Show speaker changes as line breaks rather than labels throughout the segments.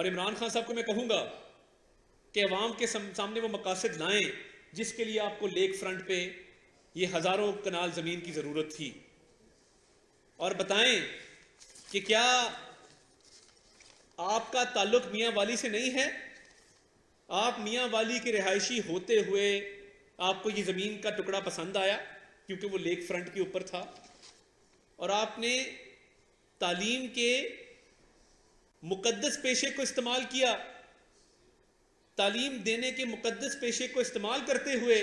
और इमरान खान साहब को मैं कहूंगा कि अवाम के सामने वो मकासद लाएं जिसके लिए आपको लेक फ्रंट पे ये हजारों कनाल जमीन की जरूरत थी, और बताएं कि क्या आपका ताल्लुक मियां वाली से नहीं है। आप मियां वाली के रिहायशी होते हुए आपको ये जमीन का टुकड़ा पसंद आया क्योंकि वो लेक फ्रंट के ऊपर था, और आपने तालीम के मुकद्दस पेशे को इस्तेमाल किया। तालीम देने के मुकद्दस पेशे को इस्तेमाल करते हुए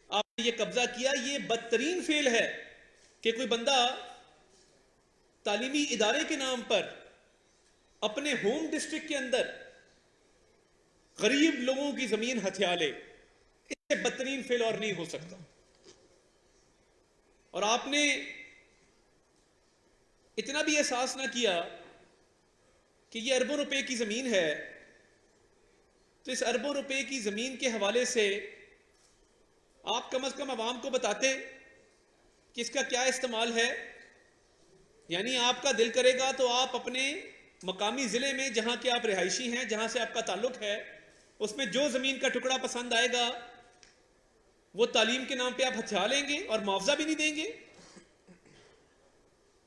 आपने ये कब्जा किया। ये बदतरीन फेल है कि कोई बंदा तालीमी इदारे के नाम पर अपने होम डिस्ट्रिक्ट के अंदर गरीब लोगों की जमीन हथिया ले। इससे बदतरीन फेल और नहीं हो सकता। और आपने इतना भी एहसास ना किया कि ये अरबों रुपए की जमीन है, तो इस अरबों रुपए की जमीन के हवाले से आप कम से कम आवाम को बताते कि इसका क्या इस्तेमाल है। यानी आपका दिल करेगा तो आप अपने मकामी जिले में जहां के आप रिहायशी हैं, जहां से आपका ताल्लुक है, उसमें जो जमीन का टुकड़ा पसंद आएगा वो तालीम के नाम पे आप हथिया लेंगे और मुआवजा भी नहीं देंगे।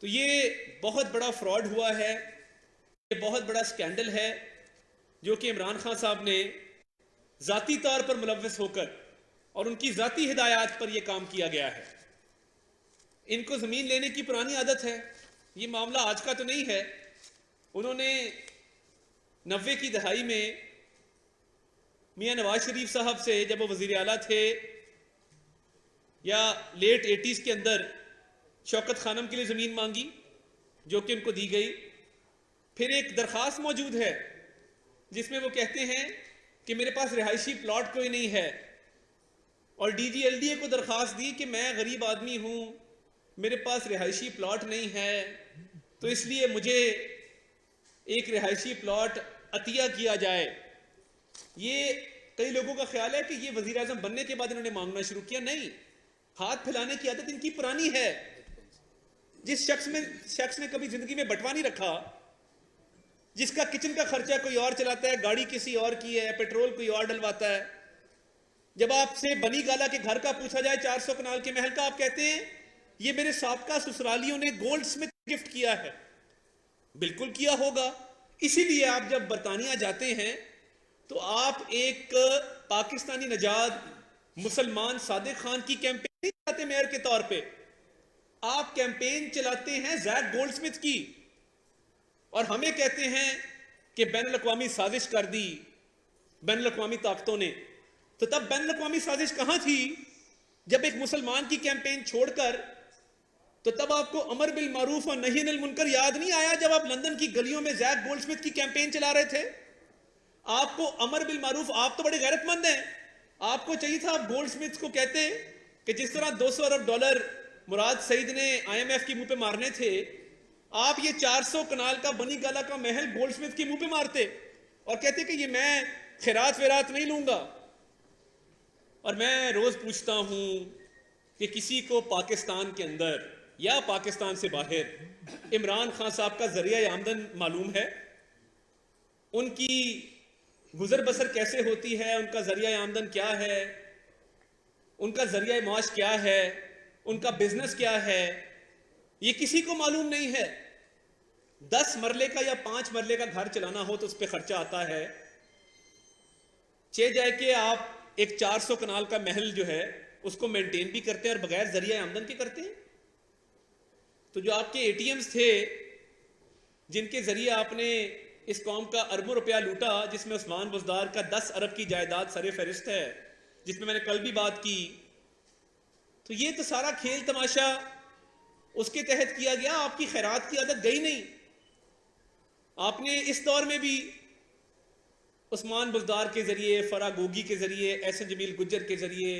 तो ये बहुत बड़ा फ्रॉड हुआ है, ये बहुत बड़ा स्कैंडल है जो कि इमरान खान साहब ने जाती तौर पर मुलव्वस होकर और उनकी जाती हिदायत पर यह काम किया गया है। इनको जमीन लेने की पुरानी आदत है, ये मामला आज का तो नहीं है। उन्होंने 90 की दहाई में मियां नवाज शरीफ साहब से, जब वो वजीर आला थे, या लेट 80s के अंदर शौकत खानम के लिए ज़मीन मांगी जो कि उनको दी गई। फिर एक दरख्वास्त मौजूद है जिसमें वो कहते हैं कि मेरे पास रिहायशी प्लॉट कोई नहीं है, और DGLDA को दरख्वास्त दी कि मैं गरीब आदमी हूं, मेरे पास रिहायशी प्लॉट नहीं है, तो इसलिए मुझे एक रिहायशी प्लॉट अतिया किया जाए। ये कई लोगों का ख्याल है कि ये वजीर आजम बनने के बाद इन्होंने मांगना शुरू किया। नहीं, हाथ फैलाने की आदत इनकी पुरानी है। जिस शख्स ने कभी जिंदगी में बटवा नहीं रखा, जिसका किचन का खर्चा कोई और चलाता है, गाड़ी किसी और की है, पेट्रोल कोई और डलवाता है, जब आपसे बनी गाला के घर का पूछा जाए, 400 कनाल के महल का, आप कहते हैं ये मेरे साबका ससुरालियों ने गोल्ड स्मिथ गिफ्ट किया है। बिल्कुल किया होगा। इसीलिए आप जब बरतानिया जाते हैं तो आप एक पाकिस्तानी नजाद मुसलमान सादिक खान की कैंपेन नहीं चलाते मेयर के तौर पे, आप कैंपेन चलाते हैं जैक गोल्डस्मिथ की, और हमें कहते हैं कि बैनुल-अक़वामी साजिश कर दी बैनुल-अक़वामी ताकतों ने। तो तब बैनुल-अक़वामी साजिश कहां थी? जब एक मुसलमान की कैंपेन छोड़कर, तो तब आपको अमर बिल मारूफ और नही अनिल मुनकर याद नहीं आया जब आप लंदन की गलियों में जैक गोल्डस्मिथ की कैंपेन चला रहे थे? आपको अमर बिल मारूफ, आप तो बड़े गैरतमंद हैं, आपको चाहिए था आप गोल्डस्मिथ को कहते कि जिस तरह 200 अरब डॉलर मुराद सईद ने IMF के मुंह पे मारने थे, आप ये 400 कनाल का बनी गाला का महल गोल्डस्मिथ के मुंह पे मारते और कहते कि ये मैं खैरात वेरात नहीं लूंगा। और मैं रोज पूछता हूं कि किसी को पाकिस्तान के अंदर या पाकिस्तान से बाहर इमरान खान साहब का जरिया आमदन मालूम है? उनकी गुजर बसर कैसे होती है? उनका जरिया आमदन क्या है? उनका जरिया माश क्या है? उनका बिजनेस क्या है? ये किसी को मालूम नहीं है। 10 मरले का या 5 मरले का घर चलाना हो तो उस पर खर्चा आता है। चे जाए कि आप एक 400 कनाल का महल जो है उसको मेंटेन भी करते हैं और बगैर जरिया आमदन के करते हैं। तो जो आपके ATMs थे जिनके जरिए आपने इस कौम का अरबों रुपया लूटा, जिसमें उस्मान बुज़दार का 10 अरब की जायदाद सरे फहरिस्त है, जिसमें मैंने कल भी बात की, तो ये तो सारा खेल तमाशा उसके तहत किया गया। आपकी खैरात की आदत गई नहीं। आपने इस दौर में भी उस्मान बुज़दार के जरिए, फरा गोगी के जरिए, एहसन जमील गुज्जर के जरिए,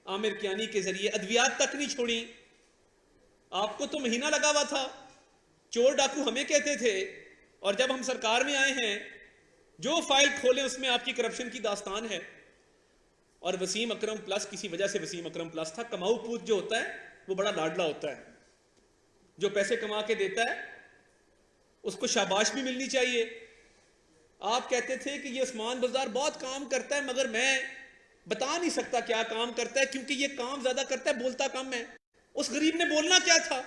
आमिर कियानी के जरिए अद्वियात तक नहीं छोड़ी। आपको तो महीना लगा हुआ था। चोर डाकू हमें कहते थे, और जब हम सरकार में आए हैं, जो फाइल खोले उसमें आपकी करप्शन की दास्तान है। और वसीम अकरम प्लस, किसी वजह से वसीम अकरम प्लस था। कमाऊ पूत जो होता है वो बड़ा लाडला होता है, जो पैसे कमा के देता है उसको शाबाश भी मिलनी चाहिए। आप कहते थे कि ये उस्मान बुज़दार बहुत काम करता है, मगर मैं बता नहीं सकता क्या काम करता है, क्योंकि ये काम ज्यादा करता है, बोलता कम है। उस गरीब ने बोलना क्या था?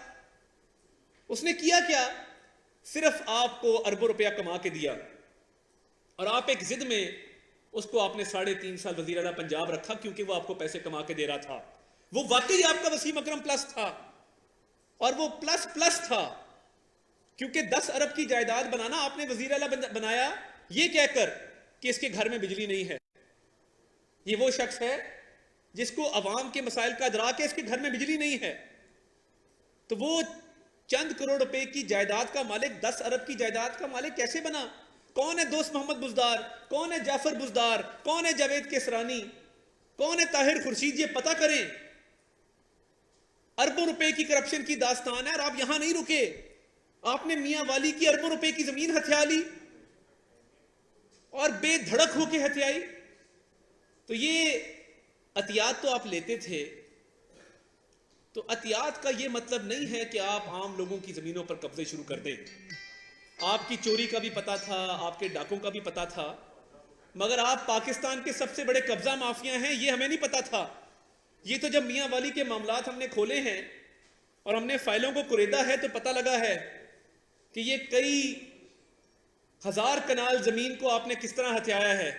उसने किया क्या? सिर्फ आपको अरबों रुपया कमा के दिया, और आप एक जिद में उसको आपने 3.5 साल वजीर आला पंजाब रखा, क्योंकि वो आपको पैसे कमा के दे रहा था। वो वाकई आपका वसीम अकरम प्लस था, और वो प्लस प्लस था, क्योंकि 10 अरब की जायदाद बनाना आपने वजीर आला बनाया ये कहकर कि इसके घर में बिजली नहीं है। ये वो शख्स है जिसको अवाम के मसाइल का अदराक है, इसके घर में बिजली नहीं है। तो वो चंद करोड़ रुपए की जायदाद का मालिक 10 अरब की जायदाद का मालिक कैसे बना? कौन है दोस्त मोहम्मद बुज़दार? कौन है जाफर बुज़दार? कौन है जावेद केसरानी? कौन है ताहिर खुर्शीद? ये पता करें। अरबों रुपए की करप्शन की दास्तान है, और आप यहां नहीं रुके। आपने मियां वाली की अरबों रुपए की जमीन हथिया ली, और बेधड़क होके हथियाई। तो ये अतियात तो आप लेते थे, तो अतियात का ये मतलब नहीं है कि आप आम लोगों की जमीनों पर कब्जे शुरू कर दें। आपकी चोरी का भी पता था, आपके डाकों का भी पता था, मगर आप पाकिस्तान के सबसे बड़े कब्जा माफिया हैं, ये हमें नहीं पता था। ये तो जब मियां वाली के मामलात हमने खोले हैं और हमने फाइलों को कुरेदा है, तो पता लगा है कि ये कई हजार कनाल जमीन को आपने किस तरह हथियाया है।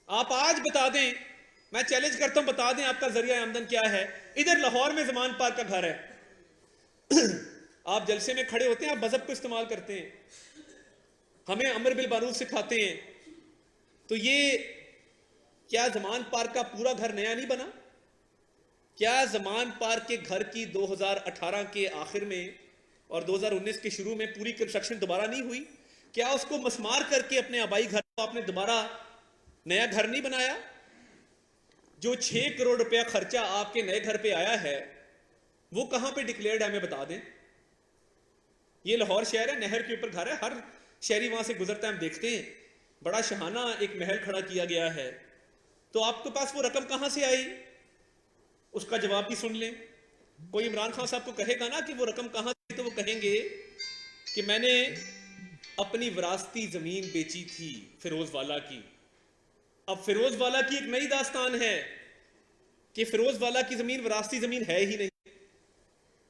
आप आज बता दें, मैं चैलेंज करता हूं, बता दें आपका जरिया आमदन क्या है। इधर लाहौर में जमान पार्क का घर है। आप जलसे में खड़े होते हैं, आप मजहब को इस्तेमाल करते हैं, हमें अमर बिल मारूफ सिखाते हैं। तो ये क्या जमान पार्क का पूरा घर नया नहीं बना? क्या जमान पार्क के घर की 2018 के आखिर में और 2019 के शुरू में पूरी कंस्ट्रक्शन दोबारा नहीं हुई? क्या उसको मसमार करके अपने आबाई घर को आपने दोबारा नया घर नहीं बनाया? जो 6 करोड़ रुपया खर्चा आपके नए घर पे आया है, वो कहां पे डिक्लेयर्ड है, हमें बता दें। ये लाहौर शहर है, नहर के ऊपर घर है, हर शहरी वहां से गुजरता है, हम देखते हैं। बड़ा शहाना एक महल खड़ा किया गया है। तो आपके पास वो रकम कहां से आई? उसका जवाब भी सुन लें। कोई इमरान खान साहब को कहेगा ना कि वो रकम कहां से, तो वो कहेंगे कि मैंने अपनी विरासती जमीन बेची थी फिरोज वाला की। अब फिरोज वाला की एक नई दास्तान है कि फिरोज वाला की जमीन विरासती जमीन है ही नहीं,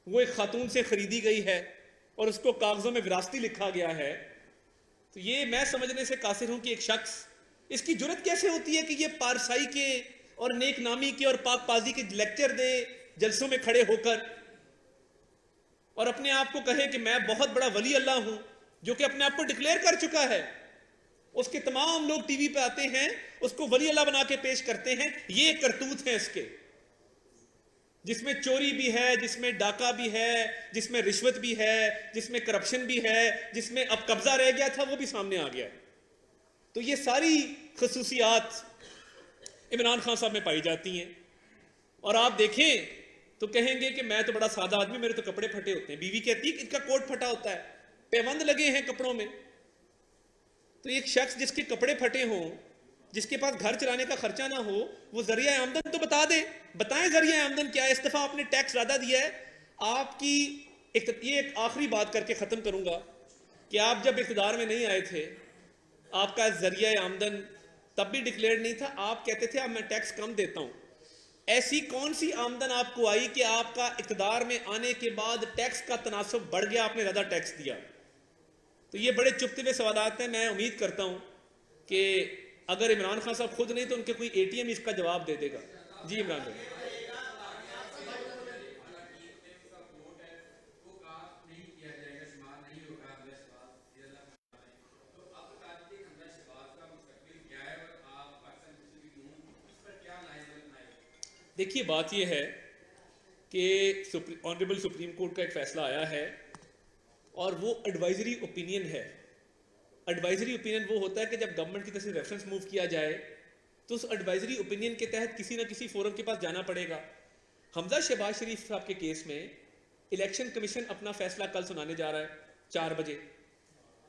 वो एक खातून से खरीदी गई है और उसको कागजों में विरासती लिखा गया है। तो ये मैं समझने से कासिर हूं कि एक शख्स, इसकी जुर्रत कैसे होती है कि ये पारसाई के और नेक नामी के और पाक पाजी के लेक्चर दे जलसों में खड़े होकर, और अपने आप को कहे कि मैं बहुत बड़ा वली अल्लाह हूं, जो कि अपने आप को डिक्लेयर कर चुका है। उसके तमाम लोग टीवी पे आते हैं, उसको वली अल्लाह बना के पेश करते हैं। ये करतूत है इसके, जिसमें चोरी भी है, जिसमें डाका भी है, जिसमें रिश्वत भी है, जिसमें करप्शन भी है, जिसमें अब कब्जा रह गया था वो भी सामने आ गया। तो ये सारी खसूसियात इमरान खान साहब में पाई जाती हैं। और आप देखें तो कहेंगे कि मैं तो बड़ा सादा आदमी, मेरे तो कपड़े फटे होते हैं। बीवी कहती है कि इनका कोट फटा होता है, पैबंद लगे हैं कपड़ों में। तो एक शख्स जिसके कपड़े फटे हों, जिसके पास घर चलाने का खर्चा ना हो, वो जरिया आमदन तो बता दे। बताएं जरिया आमदन क्या है। इस दफा आपने टैक्स ज्यादा दिया है आपकी। ये एक आखिरी बात करके खत्म करूंगा कि आप जब इख्तिदार में नहीं आए थे, आपका जरिया आमदन तब भी डिक्लेयर नहीं था। आप कहते थे अब मैं टैक्स कम देता हूं। ऐसी कौन सी आमदन आपको आई कि आपका इख्तिदार में आने के बाद टैक्स का तनासब बढ़ गया, आपने ज्यादा टैक्स दिया? तो ये बड़े चुपते हुए सवालात हैं। मैं उम्मीद करता हूं कि अगर इमरान खान साहब खुद नहीं तो उनके कोई एटीएम इसका जवाब दे देगा। जी इमरान भाई। देखिए बात यह है कि ऑनरेबल सुप्रीम कोर्ट का एक फैसला आया है और वो एडवाइजरी ओपिनियन है। एडवाइजरी ओपिनियन वो होता है कि जब गवर्नमेंट की तरफ से रेफरेंस मूव किया जाए तो उस एडवाइजरी ओपिनियन के तहत किसी ना किसी फोरम के पास जाना पड़ेगा। हमजा शहबाज शरीफ साहब के केस में इलेक्शन कमीशन अपना फैसला कल सुनाने जा रहा है 4 बजे।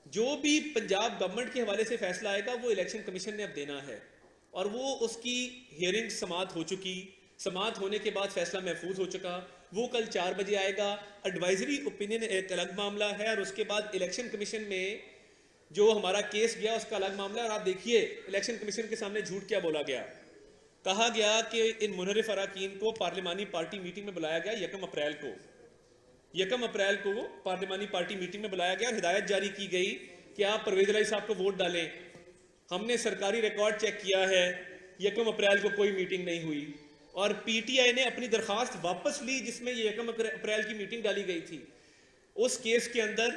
जो भी पंजाब गवर्नमेंट के हवाले से फैसला आएगा वो इलेक्शन कमीशन ने अब देना है, और वो उसकी हियरिंग समात हो चुकी। समात होने के बाद फैसला महफूज हो चुका, वो कल 4 बजे आएगा। एडवाइजरी ओपिनियन एक अलग मामला है, और उसके बाद इलेक्शन कमीशन में जो हमारा केस गया उसका अलग मामला है। और आप देखिए इलेक्शन कमीशन के सामने झूठ क्या बोला गया। कहा गया कि इन मुनहरिफ अरकान को पार्लिमानी पार्टी मीटिंग में बुलाया गया 1 अप्रैल को। 1 अप्रैल को पार्लिमानी पार्टी मीटिंग में बुलाया गया और हिदायत जारी की गई कि आप परवेज इलाही साहब को वोट डालें। हमने सरकारी रिकॉर्ड चेक किया है, 1 अप्रैल को कोई मीटिंग नहीं हुई और पीटीआई ने अपनी दरखास्त वापस ली जिसमें ये 1 अप्रैल की मीटिंग डाली गई थी। उस केस के अंदर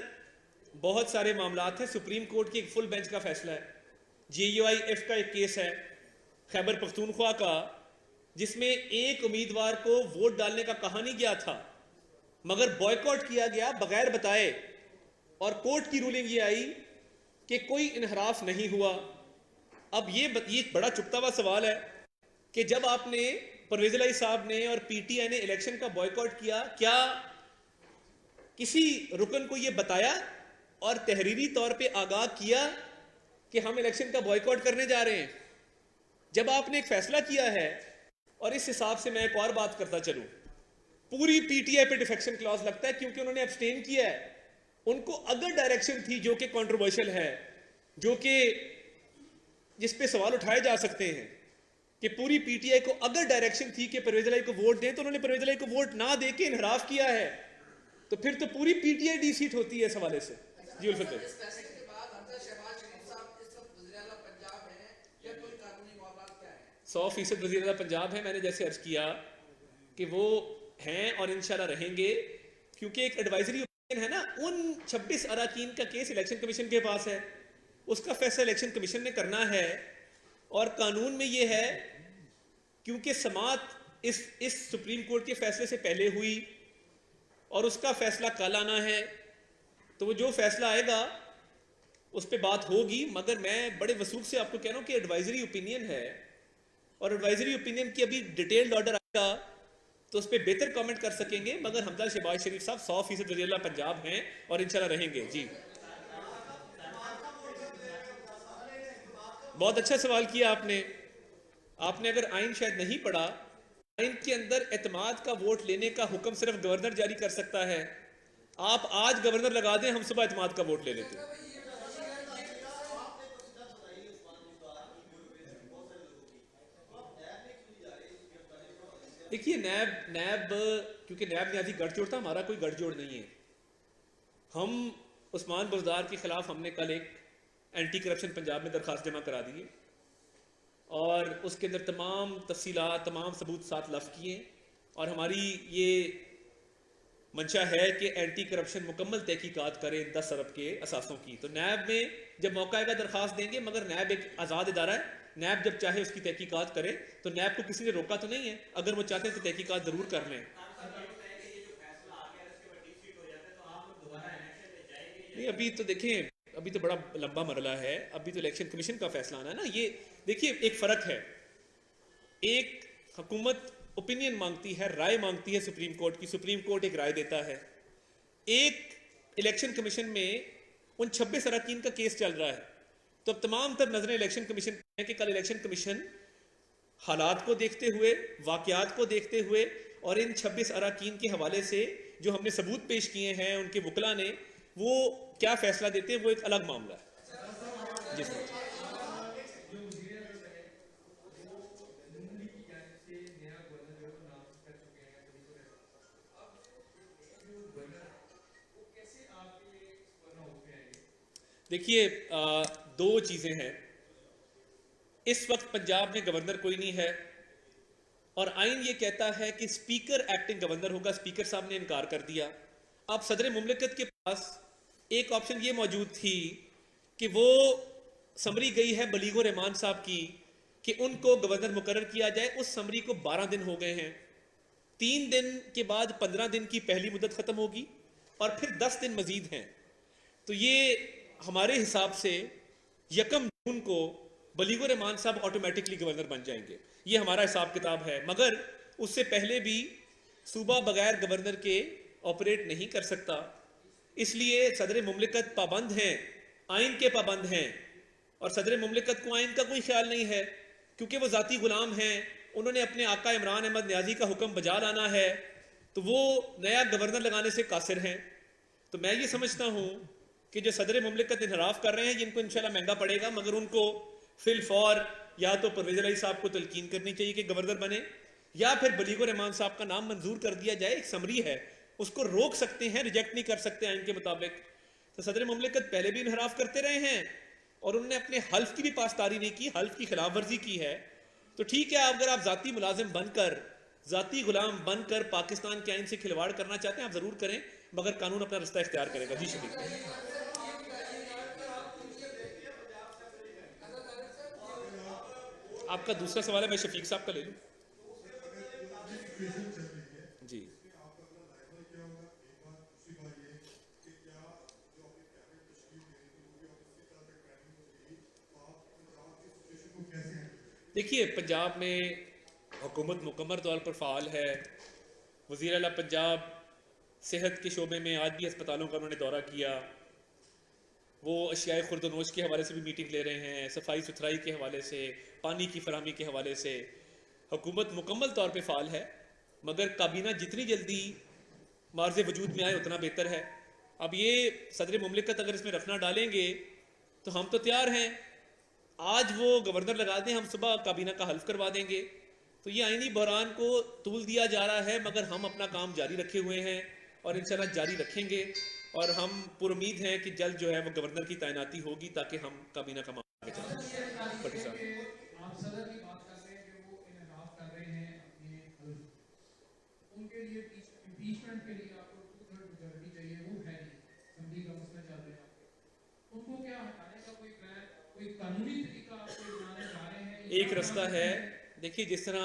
बहुत सारे मामलात हैं। सुप्रीम कोर्ट की एक फुल बेंच का फैसला है, JUIF का एक केस है खैबर पख्तूनख्वा का, जिसमें एक उम्मीदवार को वोट डालने का कहा नहीं गया था मगर बॉयकॉट किया गया बगैर बताए और कोर्ट की रूलिंग ये आई कि कोई इनहराफ नहीं हुआ। अब ये बड़ा चुभता हुआ सवाल है कि जब आपने परवेज इलाही साहब ने और पीटीआई ने इलेक्शन का बॉयकॉट किया, क्या किसी रुकन को यह बताया और तहरीरी तौर पे आगाह किया कि हम इलेक्शन का बॉयकॉट करने जा रहे हैं? जब आपने एक फैसला किया है, और इस हिसाब से मैं एक और बात करता चलूं, पूरी पीटीआई पे डिफेक्शन क्लॉज लगता है क्योंकि उन्होंने एब्सटेन किया है। उनको अगर डायरेक्शन थी जो कि कंट्रोवर्शियल है, जो कि जिस पे सवाल उठाए जा सकते हैं कि पूरी पीटीआई को अगर डायरेक्शन थी कि परवेज इलाही को वोट दें तो उन्होंने परवेज इलाही को वोट ना दे के इनहराफ किया है, तो फिर तो पूरी पीटीआई डी-सीट होती है इस हवाले से। जी उल्फिकर, 100% वज़ीर आला पंजाब है। मैंने जैसे अर्ज किया कि वो हैं और इंशाल्लाह रहेंगे, क्योंकि एक एडवाइजरी ओपिनियन है ना, उन 26 अरकान का केस इलेक्शन कमीशन के पास है, उसका फैसला इलेक्शन कमीशन ने करना है। और कानून में ये है क्योंकि समाअत इस सुप्रीम कोर्ट के फैसले से पहले हुई और उसका फैसला कल आना है, तो वो जो फैसला आएगा उस पर बात होगी। मगर मैं बड़े वसूख से आपको कह रहा हूँ कि एडवाइजरी ओपिनियन है और एडवाइजरी ओपिनियन की अभी डिटेल्ड ऑर्डर आएगा तो उस पर बेहतर कमेंट कर सकेंगे। मगर हमजा शहबाज शरीफ साहब 100% वज़ीर आला पंजाब हैं और इंशाल्लाह रहेंगे। जी, बहुत अच्छा सवाल किया आपने अगर आइन शायद नहीं पढ़ा, आइन के अंदर एतमाद का वोट लेने का हुक्म सिर्फ गवर्नर जारी कर सकता है। आप आज गवर्नर लगा दें, हम सुबह एतमाद का वोट ले लेते हैं। देखिए नैब क्योंकि नैब न्याजी गठजोड़ था, हमारा कोई गठजोड़ नहीं है। हम उस्मान बुज़दार के खिलाफ हमने कल एक एंटी करप्शन पंजाब में दरखास्त जमा करा दी है और उसके अंदर तमाम तफसीलात, तमाम सबूत साथ लफ किए और हमारी ये मंशा है कि एंटी करप्शन मुकम्मल तहकीकात करें 10 अरब के असासों की। तो नैब में जब मौका आएगा दरखास्त देंगे, मगर नैब एक आज़ाद इदारा है, नैब जब चाहे उसकी तहकीकात करे, तो नैब को किसी ने रोका तो नहीं है। अगर वो चाहते हैं तो तहकीकात जरूर कर लें। नहीं, अभी तो देखें, अभी तो बड़ा लंबा मरला है, अभी तो इलेक्शन कमीशन का फैसला आना है ना। ये देखिए एक फर्क है, एक हुकूमत ओपिनियन मांगती है, राय मांगती है सुप्रीम कोर्ट की, सुप्रीम कोर्ट एक राय देता है। एक इलेक्शन कमीशन में उन 26 अरकान का केस चल रहा है, तो अब तमाम तर नजरें इलेक्शन कमीशन है कि कल इलेक्शन कमीशन हालात को देखते हुए, वाकयात को देखते हुए और इन 26 अरकान के हवाले से जो हमने सबूत पेश किए हैं उनके वकला ने, वो क्या फैसला देते हैं वो एक अलग मामला है। जिसमें देखिए दो चीजें हैं। इस वक्त पंजाब में गवर्नर कोई नहीं है और आइन ये कहता है कि स्पीकर एक्टिंग गवर्नर होगा। स्पीकर साहब ने इनकार कर दिया। अब सदर मुमलिकत के पास एक ऑप्शन ये मौजूद थी कि वो समरी गई है बलीगो रहमान साहब की कि उनको गवर्नर मुकर्रर किया जाए। उस समरी को 12 दिन हो गए हैं। 3 दिन के बाद 15 दिन की पहली मुद्दत खत्म होगी और फिर 10 दिन मजीद हैं। तो ये हमारे हिसाब से 1 जून को बलीगो रहमान साहब ऑटोमेटिकली गवर्नर बन जाएंगे। ये हमारा हिसाब किताब है। मगर उससे पहले भी सूबा बगैर गवर्नर के ऑपरेट नहीं कर सकता, इसलिए सदर मुमलिकत पाबंद हैं, आइन के पाबंद हैं। और सदर मुमलिकत को आइन का कोई ख्याल नहीं है क्योंकि वो ज़ाती गुलाम हैं। उन्होंने अपने आका इमरान अहमद न्याजी का हुक्म बजा लाना है, तो वो नया गवर्नर लगाने से कासिर हैं। तो मैं ये समझता हूँ कि जो सदर मुमलिकत इनहराफ कर रहे हैं जिनको इंशाल्लाह महंगा पड़ेगा, मगर उनको फिलफौर या तो परवेज़ इलाही साहब को तलकीन करनी चाहिए कि गवर्नर बने, या फिर बलीगुर रहमान साहब का नाम मंजूर कर दिया जाए। एक समरी है, उसको रोक सकते हैं, रिजेक्ट नहीं कर सकते आइन के मुताबिक। तो सदर मुमलिकत पहले भी इनहराफ करते रहे हैं और उन्होंने अपने हल्फ की भी पासदारी नहीं की, हल्फ की खिलाफ वर्जी की है। तो ठीक है, अगर आप जाती मुलाजिम बनकर, जाती गुलाम बनकर पाकिस्तान के आइन से खिलवाड़ करना चाहते हैं, आप जरूर करें, मगर कानून अपना रास्ता इख्तियार करेगा। जी शुक्रिया। आपका दूसरा सवाल है, मैं शफीक साहब का ले लूं। जी देखिए, पंजाब में हुकूमत मुकम्मल तौर पर फ़ाल है। वज़ीर आला पंजाब सेहत के शोबे में आज भी अस्पतालों का उन्होंने दौरा किया। वो अशियाए खुर्दनोश के हवाले से भी मीटिंग ले रहे हैं, सफाई सुथराई के हवाले से, पानी की फराहमी के हवाले से। हुकूमत मुकम्मल तौर पर फ़ाल है, मगर काबीना जितनी जल्दी मार्ज़ वजूद में आए उतना बेहतर है। अब ये सदर मुमलिकत अगर इसमें रखना डालेंगे तो हम तो तैयार हैं, आज वो गवर्नर लगा दें, हम सुबह काबीना का हल्फ करवा देंगे। तो ये आईनी बहरान को तूल दिया जा रहा है, मगर हम अपना काम जारी रखे हुए हैं और इंशाल्लाह जारी रखेंगे। और हम पुरुमीद हैं कि जल्द जो है वो गवर्नर की तैनाती होगी ताकि हम काबीना का मामला आगे चला सकें। भट्टी साहब,
आप सदर की बात कर रहे हैं कि वो इनहराफ कर रहे हैं अपने हल्फ, उनके लिए इम्पीचमेंट के लिए आपको 2/3 मेजॉरिटी चाहिए, वो है नहीं, असेंबली का मसला चल रहा है, उनको क्या हटाने का कोई प्लान, कोई कानूनी तरीका आपको अपनाने जा रहे हैं?
एक रास्ता है। देखिए, जिस तरह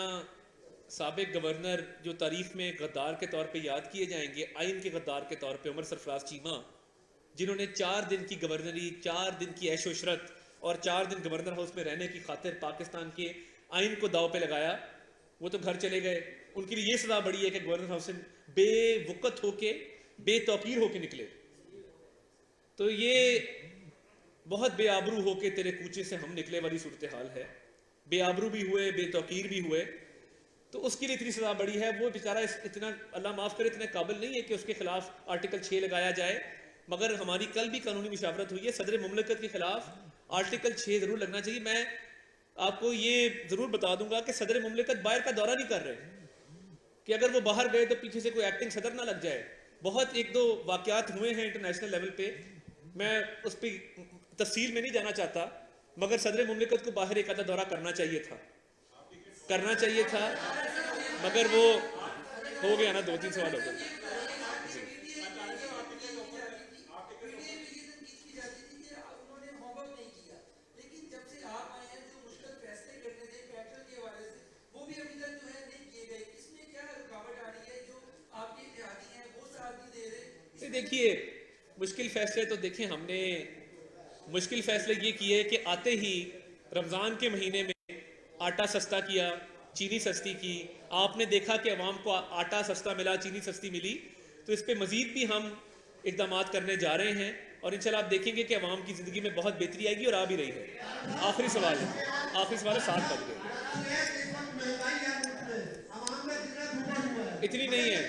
साबिक गवर्नर जो तारीख में गद्दार के तौर पे याद किए जाएंगे, आइन के गद्दार के तौर पे उमर सरफराज चीमा, जिन्होंने 4 दिन की गवर्नरी, 4 दिन की ऐशोशरत और 4 दिन गवर्नर हाउस में रहने की खातिर पाकिस्तान के आइन को दाव पे लगाया, वो तो घर चले गए। उनके लिए ये सजा बड़ी है कि गवर्नर हाउस से बेवकत होके, बेतौकीर होके निकले। तो ये बहुत बेआबरू होके तेरे कूचे से हम निकले वाली सूरत हाल है। बेआबरू भी हुए, बेतौकीर भी हुए, तो उसके लिए इतनी सजा बड़ी है। वो बेचारा इतना, अल्लाह माफ़ करे, इतने काबिल नहीं है कि उसके खिलाफ आर्टिकल 6 लगाया जाए। मगर हमारी कल भी कानूनी मुशावरत हुई है, सदर मुमलिकत के खिलाफ आर्टिकल 6 ज़रूर लगना चाहिए। मैं आपको ये ज़रूर बता दूंगा कि सदर मुमलिकत बाहर का दौरा नहीं कर रहे, कि अगर वो बाहर गए तो पीछे से कोई एक्टिंग सदर ना लग जाए। बहुत 1-2 वाक़यात हुए हैं इंटरनेशनल लेवल पे, मैं उस पर तफसील में नहीं जाना चाहता, मगर सदर मुमलिकत को बाहर एक आधा दौरा करना चाहिए था, मगर वो हो गया ना, 2-3 सवाल हो गए। देखिए, मुश्किल फैसले तो देखें, हमने मुश्किल फैसले ये किए कि आते ही रमज़ान के महीने में आटा सस्ता किया, चीनी सस्ती की। आपने देखा कि अवाम को आटा सस्ता मिला, चीनी सस्ती मिली, तो इस पर मज़ीद भी हम इक़दाम करने जा रहे हैं और इंशाल्लाह आप देखेंगे कि अवाम की ज़िंदगी में बहुत बेहतरी आएगी और आ भी रही है। आखिरी सवाल है, 7 बज गए। इतनी नहीं है।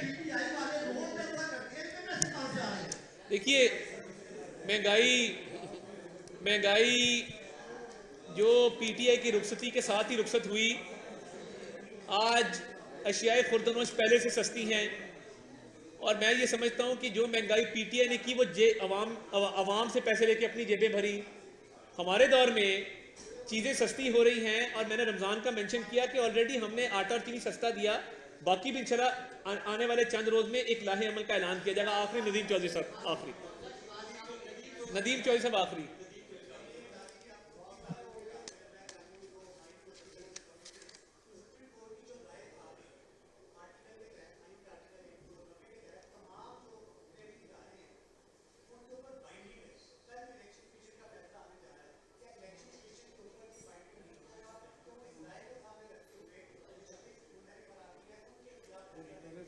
देखिए, महंगाई जो पीटीआई की रुखसती के साथ ही रुखसत हुई, आज अशियाए खुर्दनोश पहले से सस्ती हैं। और मैं ये समझता हूँ कि जो महंगाई पीटीआई ने की, वो अवाम से पैसे लेके अपनी जेबें भरी। हमारे दौर में चीज़ें सस्ती हो रही हैं और मैंने रमज़ान का मेंशन किया कि ऑलरेडी हमने आटा और चीनी सस्ता दिया। बाकी भी इंशाल्लाह आने वाले चंद रोज में एक लाहे अमल का ऐलान किया जाएगा। आखिरी नदीम चौधरी साहब, आखिरी।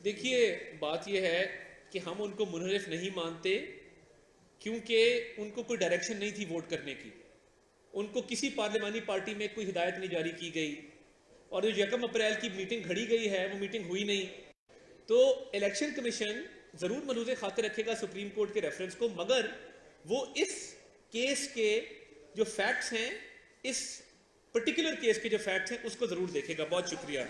देखिए, बात यह है कि हम उनको मुनहरिफ नहीं मानते, क्योंकि उनको कोई डायरेक्शन नहीं थी वोट करने की। उनको किसी पार्लिमानी पार्टी में कोई हिदायत नहीं जारी की गई और जो 1 अप्रैल की मीटिंग घड़ी गई है, वो मीटिंग हुई नहीं। तो इलेक्शन कमीशन ज़रूर मलूज़ खातिर रखेगा सुप्रीम कोर्ट के रेफरेंस को, मगर वो इस केस के जो फैक्ट्स हैं, इस पर्टिकुलर केस के जो फैक्ट्स हैं, उसको जरूर देखेगा। बहुत शुक्रिया।